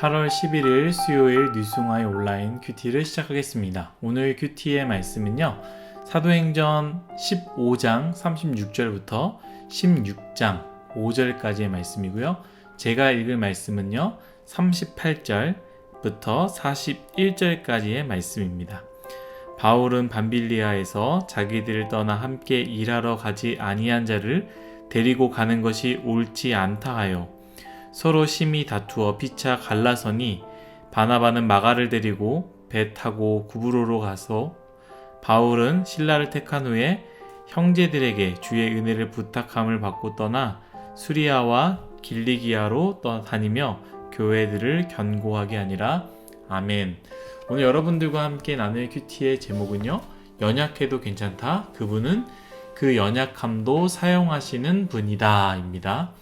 8월 11일 수요일 뉴스공화의 온라인 큐티를 시작하겠습니다. 오늘 큐티의 말씀은요. 사도행전 15장 36절부터 16장 5절까지의 말씀이고요. 제가 읽을 말씀은요. 38절부터 41절까지의 말씀입니다. 바울은 밤빌리아에서 자기들을 떠나 함께 일하러 가지 아니한 자를 데리고 가는 것이 옳지 않다 하여 서로 심히 다투어 피차 갈라서니 바나바는 마가를 데리고 배 타고 구브로로 가서 바울은 실라를 택한 후에 형제들에게 주의 은혜를 부탁함을 받고 떠나 수리아와 길리기아로 다니며 교회들을 견고하게 하니라. 아멘. 오늘 여러분들과 함께 나눌 큐티의 제목은요. 연약해도 괜찮다. 그분은 그 연약함도 사용하시는 분이다 입니다.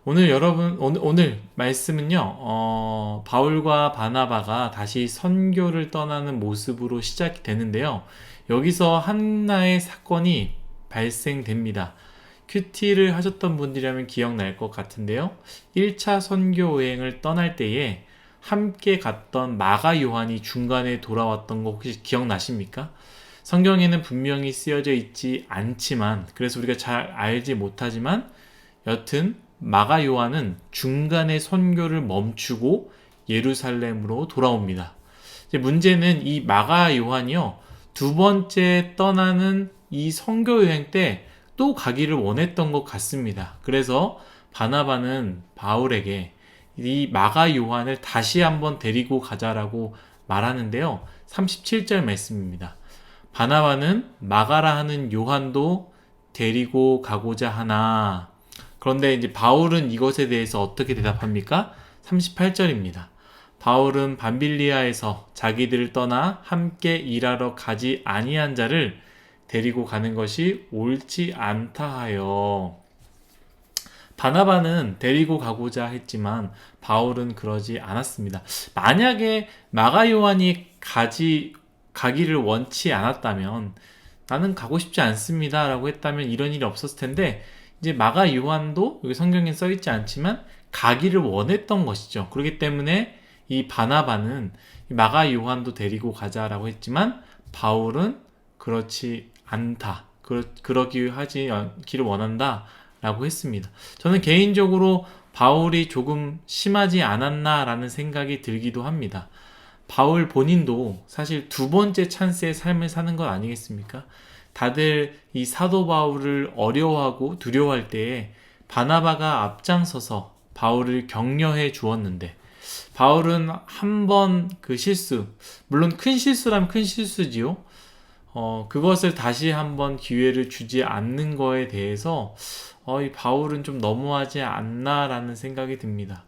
오늘 말씀은요, 바울과 바나바가 다시 선교를 떠나는 모습으로 시작이 되는데요. 여기서 하나의 사건이 발생됩니다. 큐티를 하셨던 분들이라면 기억날 것 같은데요. 1차 선교 여행을 떠날 때에 함께 갔던 마가 요한이 중간에 돌아왔던 거 혹시 기억나십니까? 성경에는 분명히 쓰여져 있지 않지만, 그래서 우리가 잘 알지 못하지만, 여튼 마가 요한은 중간에 선교를 멈추고 예루살렘으로 돌아옵니다. 이제 문제는 이 마가 요한이요, 두 번째 떠나는 이 선교 여행 때 또 가기를 원했던 것 같습니다. 그래서 바나바는 바울에게 이 마가 요한을 다시 한번 데리고 가자라고 말하는데요. 37절 말씀입니다. 바나바는 마가라 하는 요한도 데리고 가고자 하나. 그런데 이제 바울은 이것에 대해서 어떻게 대답합니까? 38절입니다. 바울은 밤빌리아에서 자기들을 떠나 함께 일하러 가지 아니한 자를 데리고 가는 것이 옳지 않다 하여. 바나바는 데리고 가고자 했지만 바울은 그러지 않았습니다. 만약에 마가 요한이 가기를 원치 않았다면 나는 가고 싶지 않습니다 라고 했다면 이런 일이 없었을 텐데, 이제 마가 요한도 여기 성경에 써있지 않지만 가기를 원했던 것이죠. 그렇기 때문에 이 바나바는 마가 요한도 데리고 가자라고 했지만 바울은 그렇지 않다. 그러기 하지 않기를 원한다 라고 했습니다. 저는 개인적으로 바울이 조금 심하지 않았나라는 생각이 들기도 합니다. 바울 본인도 사실 두 번째 찬스의 삶을 사는 것 아니겠습니까? 다들 이 사도 바울을 어려워하고 두려워할 때에 바나바가 앞장서서 바울을 격려해 주었는데, 바울은 한 번 그 실수, 물론 큰 실수라면 큰 실수지요. 그것을 다시 한번 기회를 주지 않는 거에 대해서 이 바울은 좀 너무하지 않나라는 생각이 듭니다.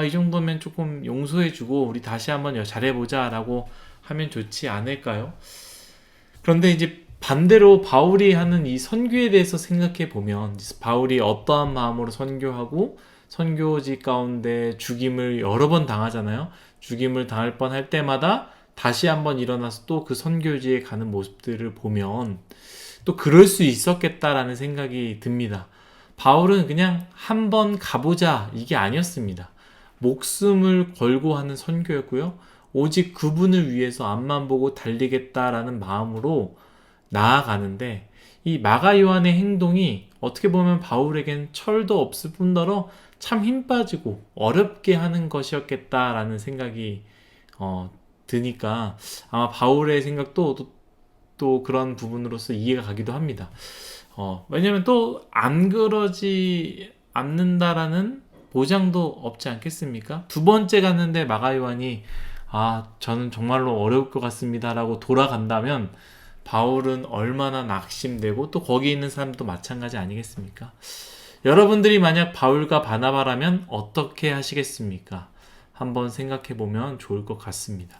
이 정도면 조금 용서해주고 우리 다시 한번 잘해보자 라고 하면 좋지 않을까요? 그런데 이제 반대로 바울이 하는 이 선교에 대해서 생각해 보면, 바울이 어떠한 마음으로 선교하고 선교지 가운데 죽임을 여러 번 당하잖아요. 죽임을 당할 뻔할 때마다 다시 한번 일어나서 또 그 선교지에 가는 모습들을 보면 또 그럴 수 있었겠다라는 생각이 듭니다. 바울은 그냥 한번 가보자 이게 아니었습니다. 목숨을 걸고 하는 선교였고요. 오직 그분을 위해서 앞만 보고 달리겠다라는 마음으로 나아가는데, 이 마가 요한의 행동이 어떻게 보면 바울에겐 철도 없을 뿐더러 참 힘 빠지고 어렵게 하는 것이었겠다라는 생각이 드니까 아마 바울의 생각도 또 그런 부분으로서 이해가 가기도 합니다. 왜냐면 또 안 그러지 않는다라는 보장도 없지 않겠습니까? 두 번째 갔는데 마가 요한이 저는 정말로 어려울 것 같습니다 라고 돌아간다면 바울은 얼마나 낙심되고, 또 거기 있는 사람도 마찬가지 아니겠습니까? 여러분들이 만약 바울과 바나바라면 어떻게 하시겠습니까? 한번 생각해 보면 좋을 것 같습니다.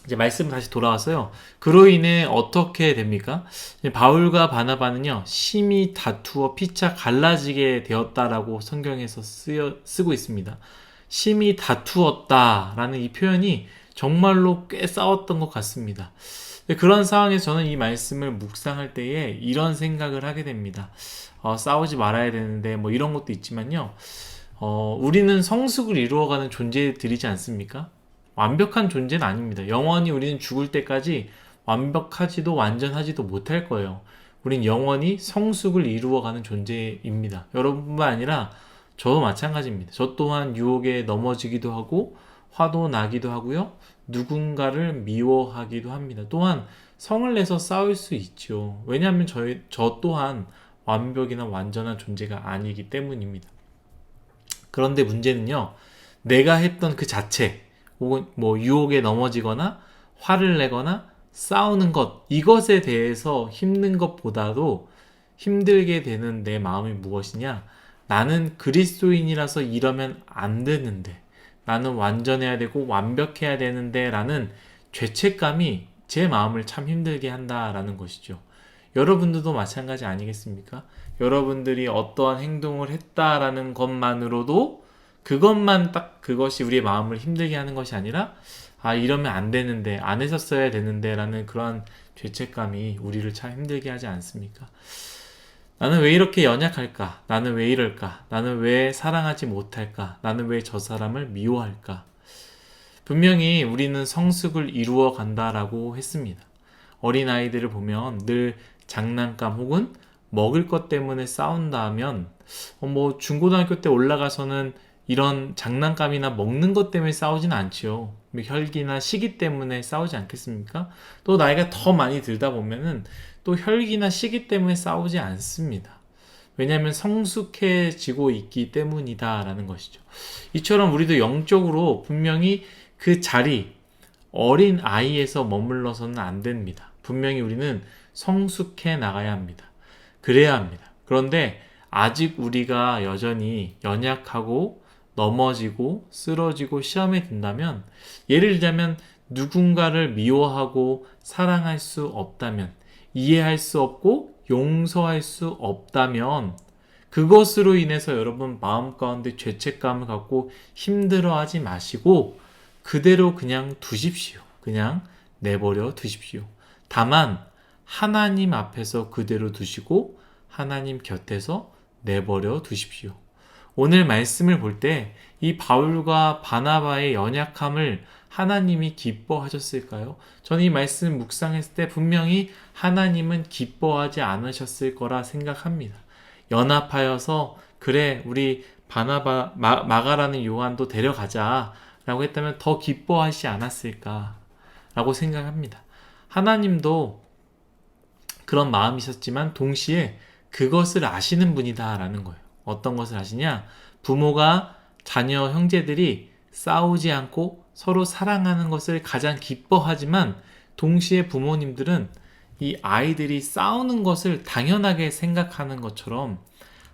이제 말씀 다시 돌아와서요. 그로 인해 어떻게 됩니까? 바울과 바나바는요, 심히 다투어 피차 갈라지게 되었다라고 성경에서 쓰고 있습니다. 심히 다투었다라는 이 표현이 정말로 꽤 싸웠던 것 같습니다. 그런 상황에서 저는 이 말씀을 묵상할 때에 이런 생각을 하게 됩니다. 싸우지 말아야 되는데 이런 것도 있지만요. 우리는 성숙을 이루어가는 존재들이지 않습니까? 완벽한 존재는 아닙니다. 영원히 우리는 죽을 때까지 완벽하지도 완전하지도 못할 거예요. 우린 영원히 성숙을 이루어가는 존재입니다. 여러분뿐만 아니라 저도 마찬가지입니다. 저 또한 유혹에 넘어지기도 하고 화도 나기도 하고요. 누군가를 미워하기도 합니다. 또한 성을 내서 싸울 수 있죠. 왜냐하면 저 또한 완벽이나 완전한 존재가 아니기 때문입니다. 그런데 문제는요, 내가 했던 그 자체, 혹은 뭐 유혹에 넘어지거나 화를 내거나 싸우는 것, 이것에 대해서 힘든 것보다도 힘들게 되는 내 마음이 무엇이냐? 나는 그리스도인이라서 이러면 안 되는데, 나는 완전해야 되고 완벽해야 되는데 라는 죄책감이 제 마음을 참 힘들게 한다라는 것이죠. 여러분들도 마찬가지 아니겠습니까? 여러분들이 어떠한 행동을 했다라는 것만으로도 그것만 딱 그것이 우리의 마음을 힘들게 하는 것이 아니라 이러면 안 되는데, 안 했었어야 되는데 라는 그러한 죄책감이 우리를 참 힘들게 하지 않습니까? 나는 왜 이렇게 연약할까? 나는 왜 이럴까? 나는 왜 사랑하지 못할까? 나는 왜 저 사람을 미워할까? 분명히 우리는 성숙을 이루어 간다라고 했습니다. 어린아이들을 보면 늘 장난감 혹은 먹을 것 때문에 싸운다 하면 뭐 중고등학교 때 올라가서는 이런 장난감이나 먹는 것 때문에 싸우진 않지요. 혈기나 시기 때문에 싸우지 않겠습니까? 또 나이가 더 많이 들다 보면은 또 혈기나 시기 때문에 싸우지 않습니다. 왜냐하면 성숙해지고 있기 때문이다라는 것이죠. 이처럼 우리도 영적으로 분명히 그 자리, 어린 아이에서 머물러서는 안 됩니다. 분명히 우리는 성숙해 나가야 합니다. 그래야 합니다. 그런데 아직 우리가 여전히 연약하고 넘어지고 쓰러지고 시험에 든다면, 예를 들자면 누군가를 미워하고 사랑할 수 없다면, 이해할 수 없고 용서할 수 없다면 그것으로 인해서 여러분 마음 가운데 죄책감을 갖고 힘들어하지 마시고 그대로 그냥 두십시오. 그냥 내버려 두십시오. 다만 하나님 앞에서 그대로 두시고 하나님 곁에서 내버려 두십시오. 오늘 말씀을 볼 때 이 바울과 바나바의 연약함을 하나님이 기뻐하셨을까요? 저는 이 말씀 묵상했을 때 분명히 하나님은 기뻐하지 않으셨을 거라 생각합니다. 연합하여서 그래 우리 바나바 마가라는 요한도 데려가자 라고 했다면 더 기뻐하시지 않았을까 라고 생각합니다. 하나님도 그런 마음이셨지만 동시에 그것을 아시는 분이다 라는 거예요. 어떤 것을 아시냐? 부모가 자녀 형제들이 싸우지 않고 서로 사랑하는 것을 가장 기뻐하지만 동시에 부모님들은 이 아이들이 싸우는 것을 당연하게 생각하는 것처럼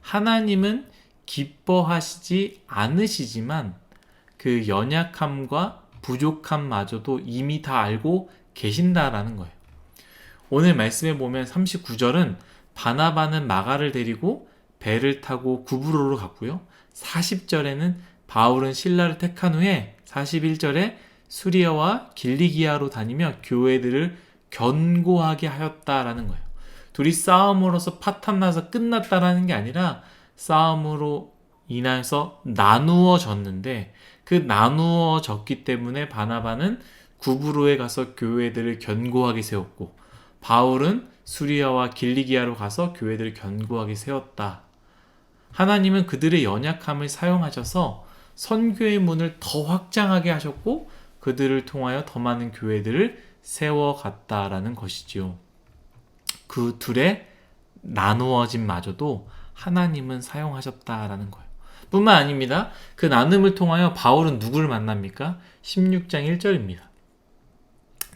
하나님은 기뻐하시지 않으시지만 그 연약함과 부족함마저도 이미 다 알고 계신다라는 거예요. 오늘 말씀에 보면 39절은 바나바는 마가를 데리고 배를 타고 구브로로 갔고요. 40절에는 바울은 실라를 택한 후에 41절에 수리아와 길리기아로 다니며 교회들을 견고하게 하였다라는 거예요. 둘이 싸움으로서 파탄나서 끝났다라는 게 아니라 싸움으로 인해서 나누어졌는데 그 나누어졌기 때문에 바나바는 구브로에 가서 교회들을 견고하게 세웠고 바울은 수리아와 길리기아로 가서 교회들을 견고하게 세웠다. 하나님은 그들의 연약함을 사용하셔서 선교의 문을 더 확장하게 하셨고 그들을 통하여 더 많은 교회들을 세워갔다라는 것이지요. 그 둘의 나누어짐 마저도 하나님은 사용하셨다라는 거예요. 뿐만 아닙니다. 그 나눔을 통하여 바울은 누구를 만납니까? 16장 1절입니다.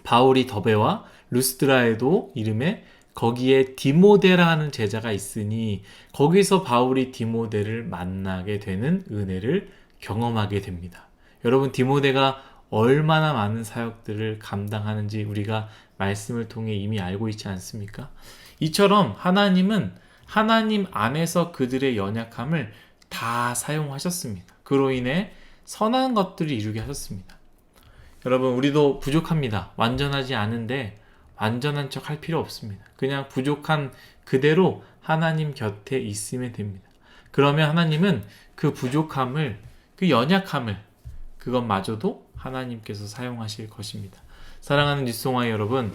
바울이 더베와 루스드라에도 이름에 거기에 디모데라 하는 제자가 있으니 거기서 바울이 디모데를 만나게 되는 은혜를 경험하게 됩니다. 여러분 디모데가 얼마나 많은 사역들을 감당하는지 우리가 말씀을 통해 이미 알고 있지 않습니까? 이처럼 하나님은 하나님 안에서 그들의 연약함을 다 사용하셨습니다. 그로 인해 선한 것들을 이루게 하셨습니다. 여러분 우리도 부족합니다. 완전하지 않은데 완전한 척 할 필요 없습니다. 그냥 부족한 그대로 하나님 곁에 있으면 됩니다. 그러면 하나님은 그 부족함을, 그 연약함을, 그것마저도 하나님께서 사용하실 것입니다. 사랑하는 뉴스송아이 여러분,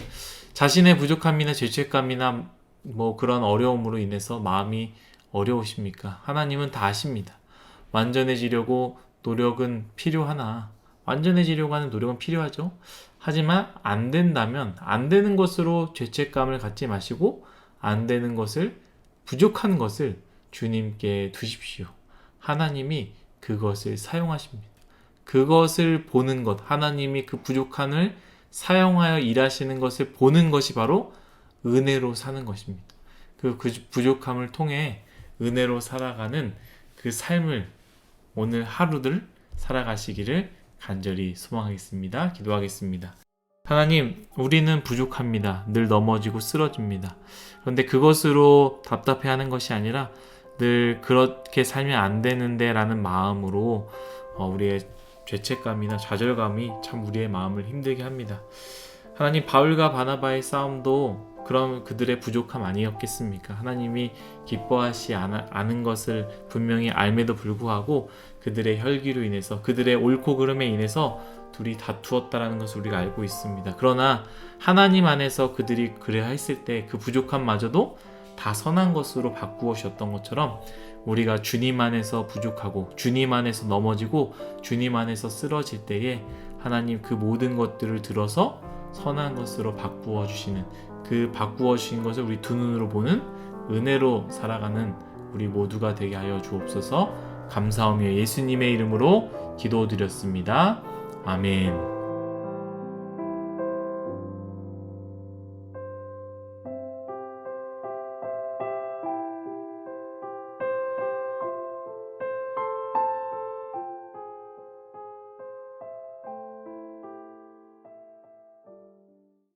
자신의 부족함이나 죄책감이나 뭐 그런 어려움으로 인해서 마음이 어려우십니까? 하나님은 다 아십니다. 완전해지려고 노력은 필요하나, 완전해지려고 하는 노력은 필요하죠. 하지만 안 된다면 안 되는 것으로 죄책감을 갖지 마시고, 안 되는 것을, 부족한 것을 주님께 두십시오. 하나님이 그것을 사용하십니다. 그것을 보는 것, 하나님이 그 부족함을 사용하여 일하시는 것을 보는 것이 바로 은혜로 사는 것입니다. 그 부족함을 통해 은혜로 살아가는 그 삶을 오늘 하루들 살아가시기를 간절히 소망하겠습니다. 기도하겠습니다. 하나님, 우리는 부족합니다. 늘 넘어지고 쓰러집니다. 그런데 그것으로 답답해하는 것이 아니라 늘 그렇게 살면 안 되는데 라는 마음으로 우리의 죄책감이나 좌절감이 참 우리의 마음을 힘들게 합니다. 하나님, 바울과 바나바의 싸움도 그럼 그들의 부족함 아니었겠습니까? 하나님이 기뻐하시 않은 것을 분명히 알매도 불구하고 그들의 혈기로 인해서, 그들의 옳고 그름에 인해서 둘이 다투었다라는 것을 우리가 알고 있습니다. 그러나 하나님 안에서 그들이 그래 했을 때 그 부족함마저도 다 선한 것으로 바꾸어 주셨던 것처럼, 우리가 주님 안에서 부족하고 주님 안에서 넘어지고 주님 안에서 쓰러질 때에 하나님 그 모든 것들을 들어서 선한 것으로 바꾸어 주시는, 그 바꾸어 주신 것을 우리 두 눈으로 보는 은혜로 살아가는 우리 모두가 되게 하여 주옵소서. 감사하며 예수님의 이름으로 기도드렸습니다. 아멘.